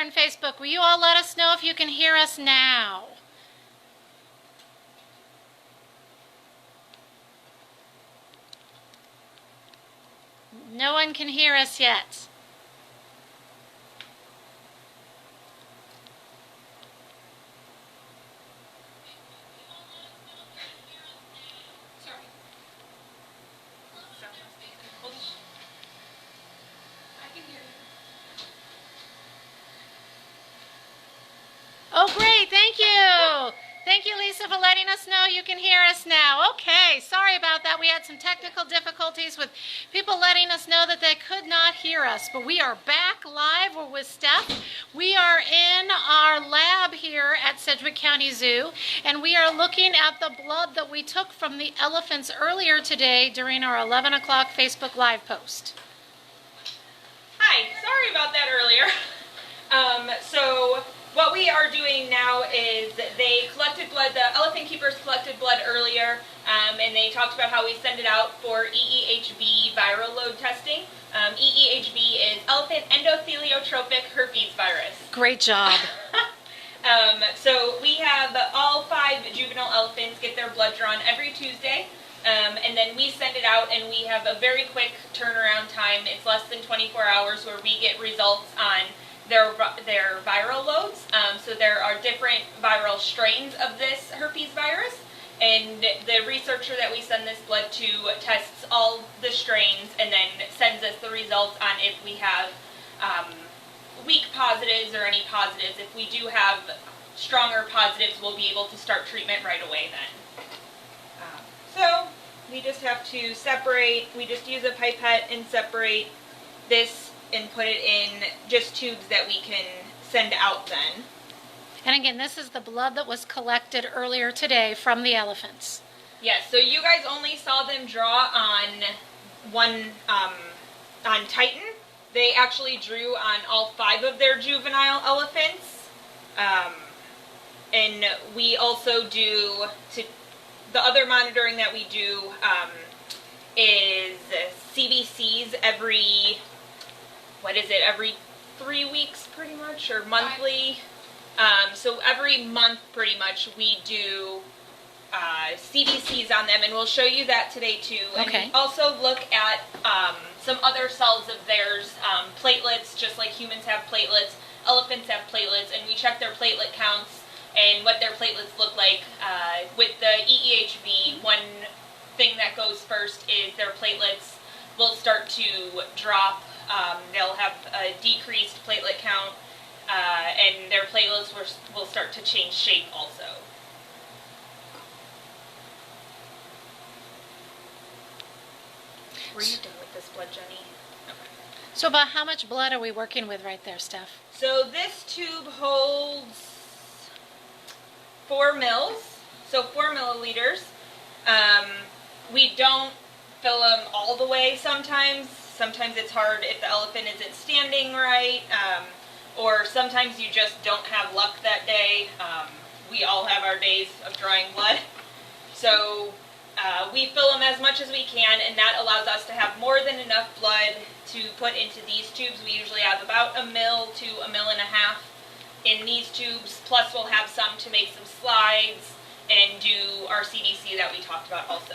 and Facebook. Will you all let us know if you can hear us now? No one can hear us yet. Oh, great. Thank you. Thank you, Lisa, for letting us know you can hear us now. Okay, sorry about that. We had some technical difficulties with people letting us know that they could not hear us, but we are back live. We're with Steph. We are in our lab here at Sedgwick County Zoo, and we are looking at the blood that we took from the elephants earlier today during our 11 o'clock Facebook Live post. Hi, sorry about that earlier. So what we are doing now is they collected blood, the elephant keepers collected blood earlier, and they talked about how we send it out for EEHV viral load testing. EEHV is elephant endotheliotropic herpes virus. Great job. So we have all 5 juvenile elephants get their blood drawn every Tuesday, and then we send it out, and we have a very quick turnaround time. It's less than 24 hours where we get results on their viral loads. So there are different viral strains of this herpes virus, and the researcher that we send this blood to tests all the strains and then sends us the results on if we have weak positives or any positives. If we do have stronger positives, we'll be able to start treatment right away then. So we just have to separate, we just use a pipette and separate this and put it in just tubes that we can send out then. And again, this is the blood that was collected earlier today from the elephants. Yes, so you guys only saw them draw on on Titan. They actually drew on all 5 of their juvenile elephants. And we also do, the other monitoring that we do is CBCs every 3 weeks pretty much, or monthly. So every month pretty much we do CBCs on them, and we'll show you that today too. Okay. And we also look at some other cells of theirs, platelets, just like humans have platelets, elephants have platelets, and we check their platelet counts and what their platelets look like. With the EEHV, one thing that goes first is their platelets will start to drop. They'll have a decreased platelet count, and their platelets will start to change shape also. Were you done with this blood, Jenny? Okay. So about how much blood are we working with right there, Steph? So this tube holds 4 mils, so 4 milliliters. We don't fill them all the way sometimes. Sometimes it's hard if the elephant isn't standing right, or sometimes you just don't have luck that day. We all have our days of drawing blood. So we fill them as much as we can, and that allows us to have more than enough blood to put into these tubes. We usually have about 1 mil to 1.5 mils in these tubes, plus we'll have some to make some slides and do our CDC that we talked about also.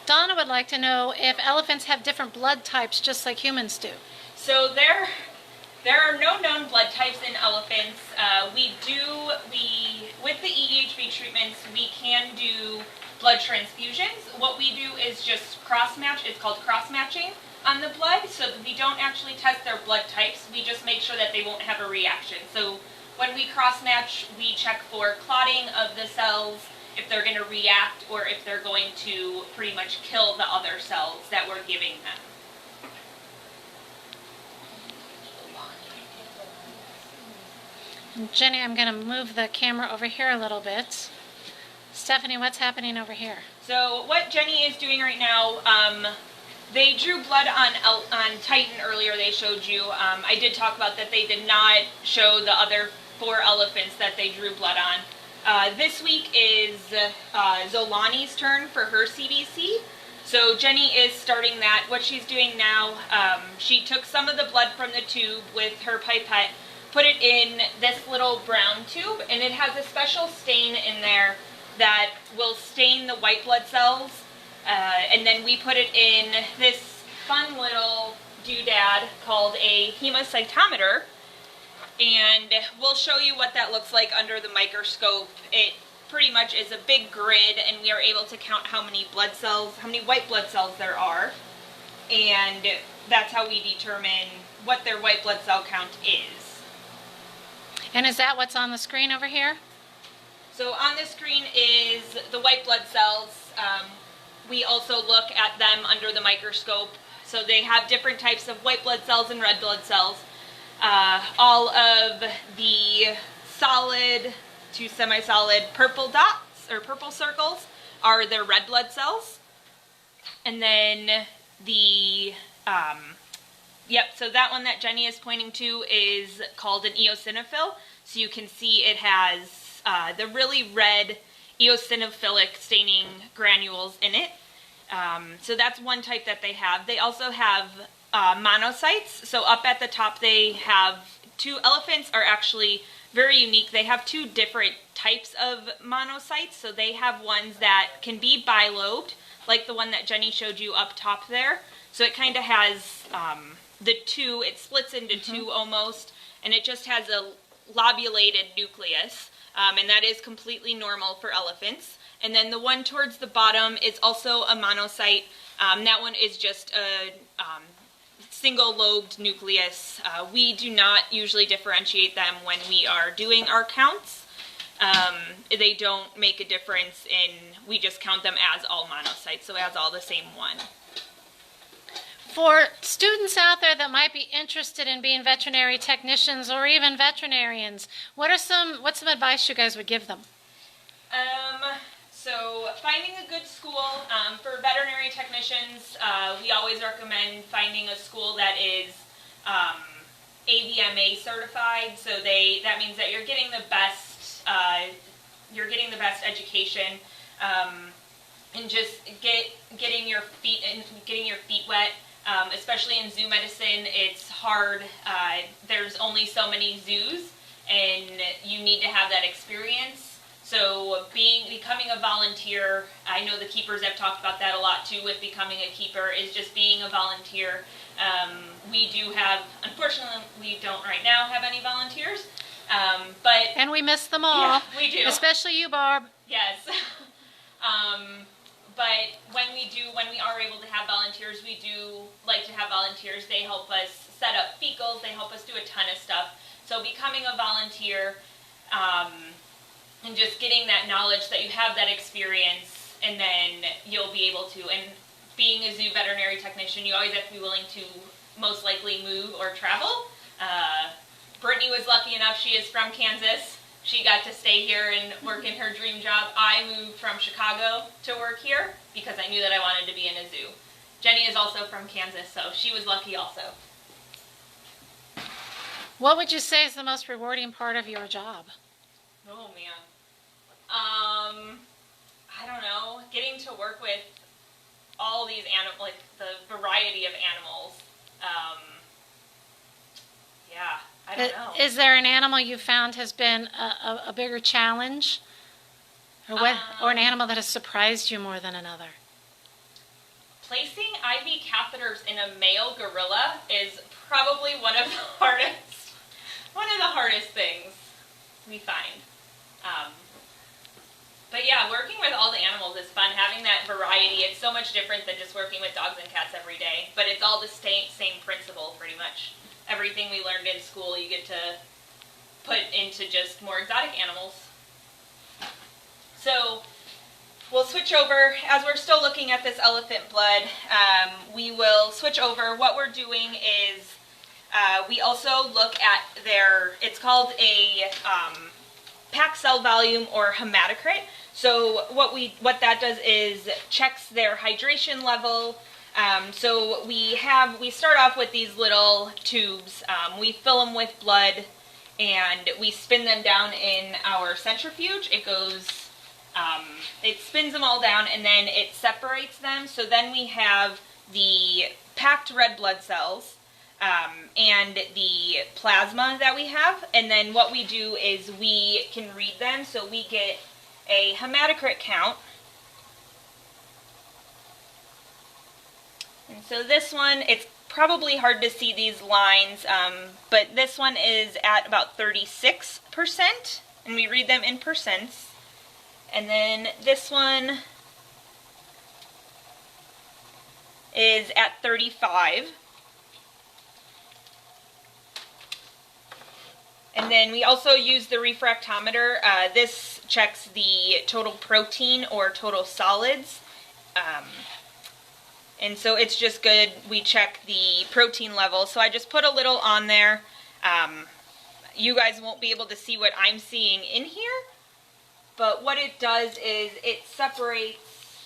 Donna would like to know if elephants have different blood types just like humans do. So there are no known blood types in elephants. With the EEHV treatments, we can do blood transfusions. What we do is just cross-match. It's called cross-matching on the blood, so that we don't actually test their blood types. We just make sure that they won't have a reaction. So when we cross-match, we check for clotting of the cells, if they're going to react, or if they're going to pretty much kill the other cells that we're giving them. Jenny, I'm going to move the camera over here a little bit. Stephanie, what's happening over here? So what Jenny is doing right now, they drew blood on Titan earlier. They showed you. I did talk about that. They did not show the other 4 elephants that they drew blood on. This week is Zolani's turn for her CBC. So Jenny is starting that. What she's doing now, she took some of the blood from the tube with her pipette, put it in this little brown tube, and it has a special stain in there that will stain the white blood cells, and then we put it in this fun little doodad called a hemocytometer, and we'll show you what that looks like under the microscope. It pretty much is a big grid, and we are able to count how many blood cells, how many white blood cells there are, and that's how we determine what their white blood cell count is. And is that what's on the screen over here? So on the screen is the white blood cells. We also look at them under the microscope. So they have different types of white blood cells and red blood cells. All of the solid to semi-solid purple dots or purple circles are their red blood cells. And then the, so that one that Jenny is pointing to is called an eosinophil. So you can see it has the really red eosinophilic staining granules in it. So that's one type that they have. They also have monocytes. So up at the top they have elephants are actually very unique. They have two different types of monocytes. So they have ones that can be bilobed, like the one that Jenny showed you up top there. So it kind of has it splits into two almost, and it just has a lobulated nucleus, and that is completely normal for elephants. And then the one towards the bottom is also a monocyte. That one is just a single-lobed nucleus. We do not usually differentiate them when we are doing our counts. They don't make a difference we just count them as all monocytes, so as all the same one. For students out there that might be interested in being veterinary technicians or even veterinarians, what's some advice you guys would give them? So finding a good school, for veterinary technicians, we always recommend finding a school that is AVMA certified. So that means that you're getting the best education, and just getting your feet wet. Especially in zoo medicine, it's hard. There's only so many zoos, and you need to have that experience. So becoming a volunteer, I know the keepers have talked about that a lot too with becoming a keeper, is just being a volunteer. We do have, unfortunately, we don't right now have any volunteers, and we miss them all. Yeah, we do. Especially you, Barb. Yes. But when we are able to have volunteers, we do like to have volunteers. They help us set up fecals. They help us do a ton of stuff. So becoming a volunteer, and just getting that knowledge that you have that experience, and then you'll be able to. And being a zoo veterinary technician, you always have to be willing to most likely move or travel. Brittany was lucky enough. She is from Kansas. She got to stay here and work in her dream job. I moved from Chicago to work here because I knew that I wanted to be in a zoo. Jenny is also from Kansas, so she was lucky also. What would you say is the most rewarding part of your job? Oh, man. I don't know. Getting to work with all these animals, like the variety of animals. Yeah. I don't know. Is there an animal you found has been a bigger challenge? Or an animal that has surprised you more than another? Placing IV catheters in a male gorilla is probably one of the hardest things we find. But yeah, working with all the animals is fun. Having that variety, it's so much different than just working with dogs and cats every day. But it's all the same principle, pretty much. Everything we learned in school, you get to put into just more exotic animals. So we'll switch over. As we're still looking at this elephant blood, we will switch over. What we're doing is we also look at it's called a packed cell volume or hematocrit. So what that does is checks their hydration level. So we start off with these little tubes. We fill them with blood, and we spin them down in our centrifuge. It spins them all down, and then it separates them. So then we have the packed red blood cells, and the plasma that we have. And then what we do is we can read them. So we get a hematocrit count. And so this one, it's probably hard to see these lines, but this one is at about 36%, and we read them in percents. And then this one is at 35. And then we also use the refractometer. This checks the total protein or total solids. And so it's just good we check the protein level. So I just put a little on there. You guys won't be able to see what I'm seeing in here. But what it does is it separates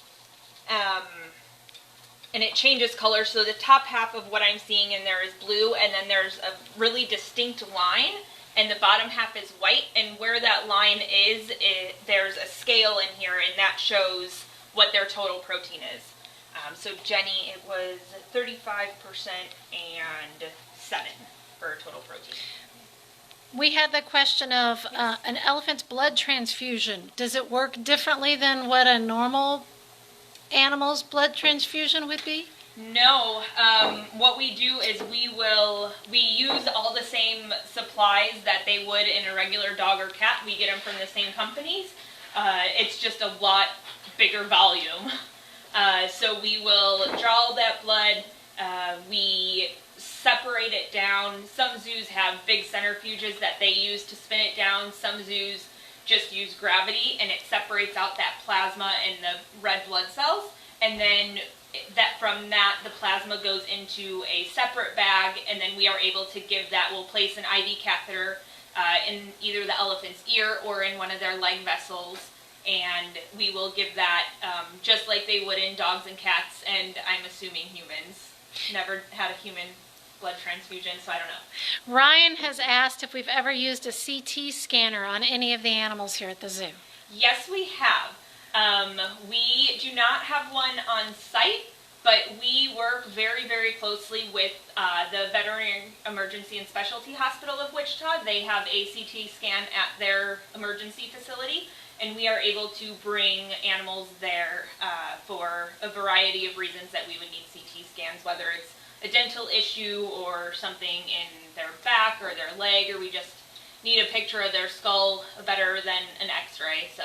and it changes color. So the top half of what I'm seeing in there is blue, and then there's a really distinct line, and the bottom half is white. And where that line is, there's a scale in here, and that shows what their total protein is. So Jenny, it was 35% and 7 for total protein. We had the question of an elephant's blood transfusion. Does it work differently than what a normal animal's blood transfusion would be? No. What we do is we use all the same supplies that they would in a regular dog or cat. We get them from the same companies. It's just a lot bigger volume. So we will draw that blood, we separate it down. Some zoos have big centrifuges that they use to spin it down. Some zoos just use gravity, and it separates out that plasma and the red blood cells. And then from that, the plasma goes into a separate bag, and then we are able to give that. We'll place an IV catheter in either the elephant's ear or in one of their leg vessels. And we will give that just like they would in dogs and cats, and I'm assuming humans. Never had a human blood transfusion, so I don't know. Ryan has asked if we've ever used a CT scanner on any of the animals here at the zoo. Yes, we have. We do not have one on site, but we work very, very closely with the Veterinary Emergency and Specialty Hospital of Wichita. They have a CT scan at their emergency facility, and we are able to bring animals there for a variety of reasons that we would need CT scans, whether it's a dental issue or something in their back or their leg, or we just need a picture of their skull better than an x-ray. So,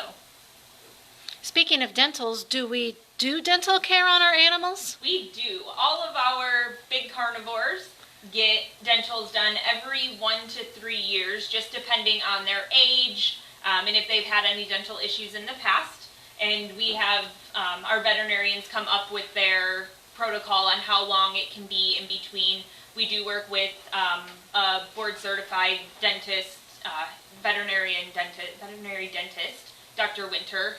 speaking of dentals, do we do dental care on our animals? We do. All of our big carnivores get dentals done every 1 to 3 years, just depending on their age, and if they've had any dental issues in the past. And we have our veterinarians come up with their protocol on how long it can be in between. We do work with a board-certified dentist, veterinary dentist, Dr. Winter,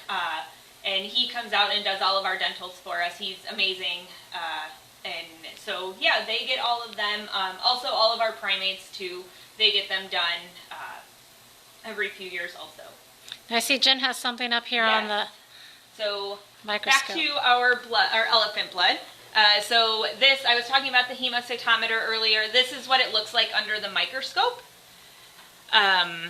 and he comes out and does all of our dentals for us. He's amazing. And so, yeah, they get all of them. Also, all of our primates, too, they get them done every few years also. I see Jen has something up here on the microscope. Back to our elephant blood. So this, I was talking about the hemocytometer earlier. This is what it looks like under the microscope. Yeah,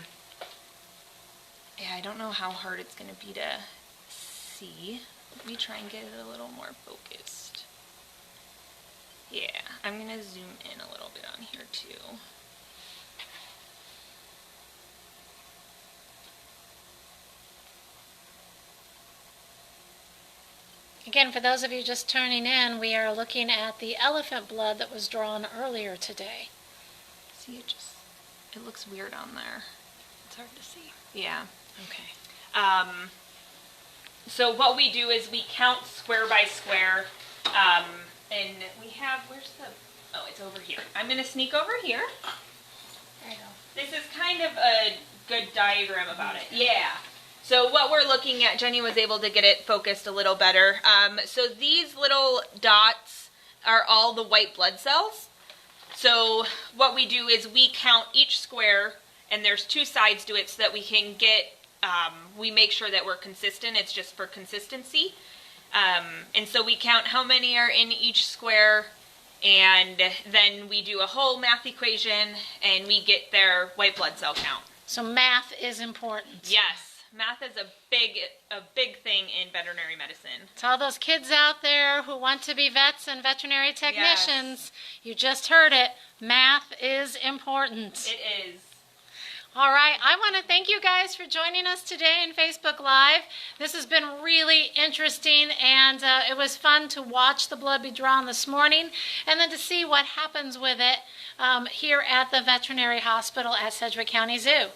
I don't know how hard it's going to be to see. Let me try and get it a little more focused. Yeah, I'm going to zoom in a little bit on here too. Again, for those of you just turning in, we are looking at the elephant blood that was drawn earlier today. See, it looks weird on there. It's hard to see. Yeah. Okay. So what we do is we count square by square, and we have, oh, it's over here. I'm going to sneak over here. There you go. This is kind of a good diagram about it. Yeah. So what we're looking at, Jenny was able to get it focused a little better. So these little dots are all the white blood cells. So what we do is we count each square, and there's 2 sides to it so that we can get, we make sure that we're consistent. It's just for consistency. And so we count how many are in each square, and then we do a whole math equation, and we get their white blood cell count. So math is important. Yes, math is a big thing in veterinary medicine. To all those kids out there who want to be vets and veterinary technicians, you just heard it. Math is important. It is. All right, I want to thank you guys for joining us today in Facebook Live. This has been really interesting, and it was fun to watch the blood be drawn this morning and then to see what happens with it here at the veterinary hospital at Sedgwick County Zoo.